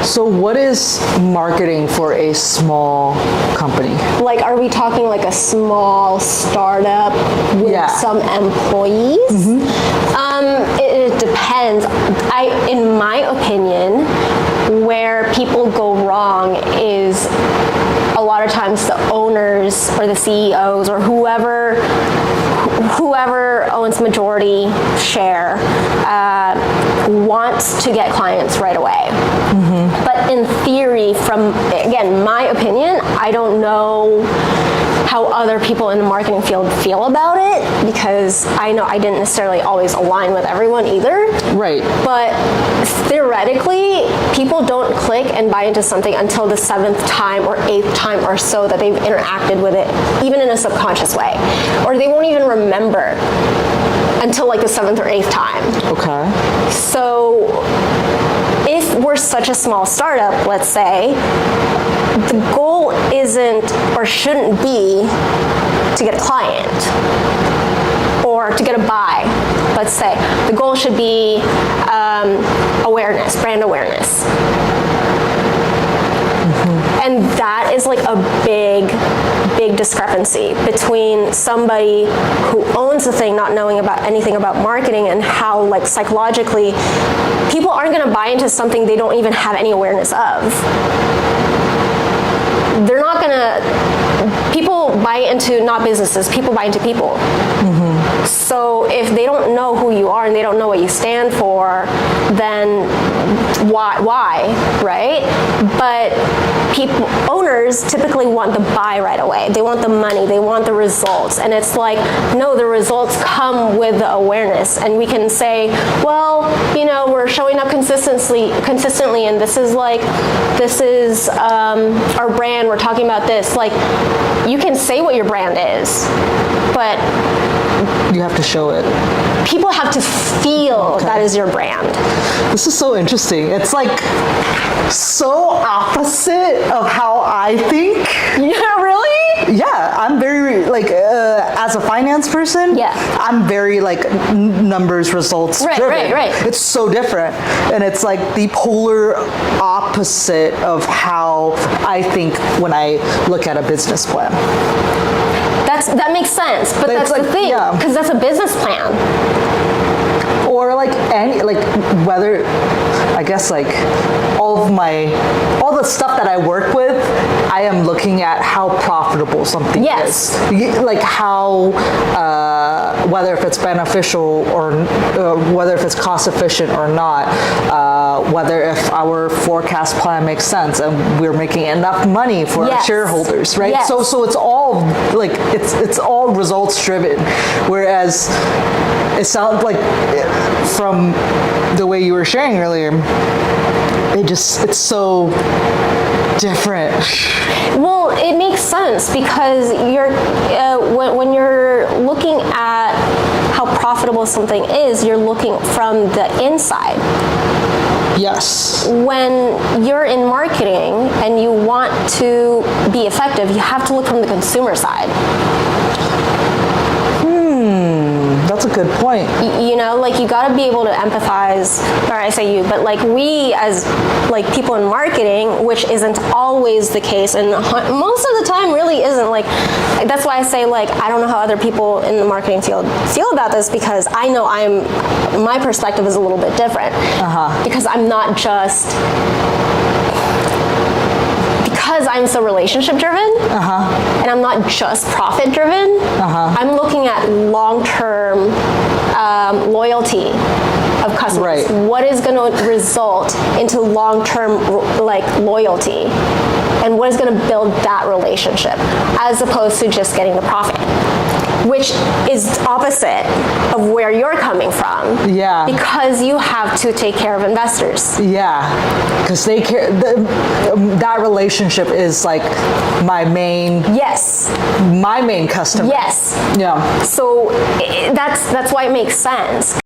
So what is marketing for a small company? Like, are we talking like a small startup with some employees? It depends. In my opinion, where people go wrong is a lot of times the owners or the CEOs or whoever owns majority share wants to get clients right away. But in theory, from, again, my opinion, I don't know how other people in the marketing field feel about it, because I know I didn't necessarily always align with everyone either. Right. But theoretically, people don't click and buy into something until the 7th time or 8th time or so that they've interacted with it, even in a subconscious way. Or they won't even remember until like the 7th or 8th time. Okay. So if we're such a small startup, let's say, the goal isn't or shouldn't be to get a client or to get a buy, let's say. The goal should be awareness, brand awareness. And that is like a big discrepancy between somebody who owns the thing not knowing about anything about marketing and how, like, psychologically people aren't going to buy into something they don't even have any awareness of. They're not going to, people buy into, not businesses, people buy into people. So if they don't know who you are and they don't know what you stand for, then why, right? But owners typically want the buy right away. They want the money, they want the results. And it's like, no, the results come with the awareness. And we can say, well, you know, we're showing up consistently, and this is our brand, we're talking about this. Like, you can say what your brand is, but you have to show it. People have to feel that is your brand. This is so interesting. It's like so opposite of how I think. Yeah, really? Yeah, I'm very, like, as a finance person, I'm very, like, numbers, results driven. Right. It's so different. And it's like the polar opposite of how I think when I look at a business plan. That makes sense, but that's like, the thing, because that's a business plan. Or like whether, I guess, like all the stuff that I work with, I am looking at how profitable something is. Like how, whether if it's beneficial or whether if it's cost efficient or not, whether if our forecast plan makes sense and we're making enough money for our shareholders, right? So it's all like, it's all results driven. Whereas it sounds like, from the way you were sharing earlier, it's so different. Well, it makes sense because you're when you're looking at how profitable something is, you're looking from the inside. Yes. When you're in marketing and you want to be effective, you have to look from the consumer side. That's a good point. You know, like, you got to be able to empathize, or I say you, but like we as like people in marketing, which isn't always the case, and most of the time really isn't. Like, that's why I say, like, I don't know how other people in the marketing field feel about this, because I know my perspective is a little bit different. Because I'm not just, because I'm so relationship driven, and I'm not just profit driven, I'm looking at long-term loyalty of customers. Right. What is going to result into long-term, like, loyalty, and what is going to build that relationship, as opposed to just getting the profit, which is opposite of where you're coming from. Yeah. Because you have to take care of investors. Yeah, because they care. That relationship is like my main customer. Yes. Yeah. So that's why it makes sense.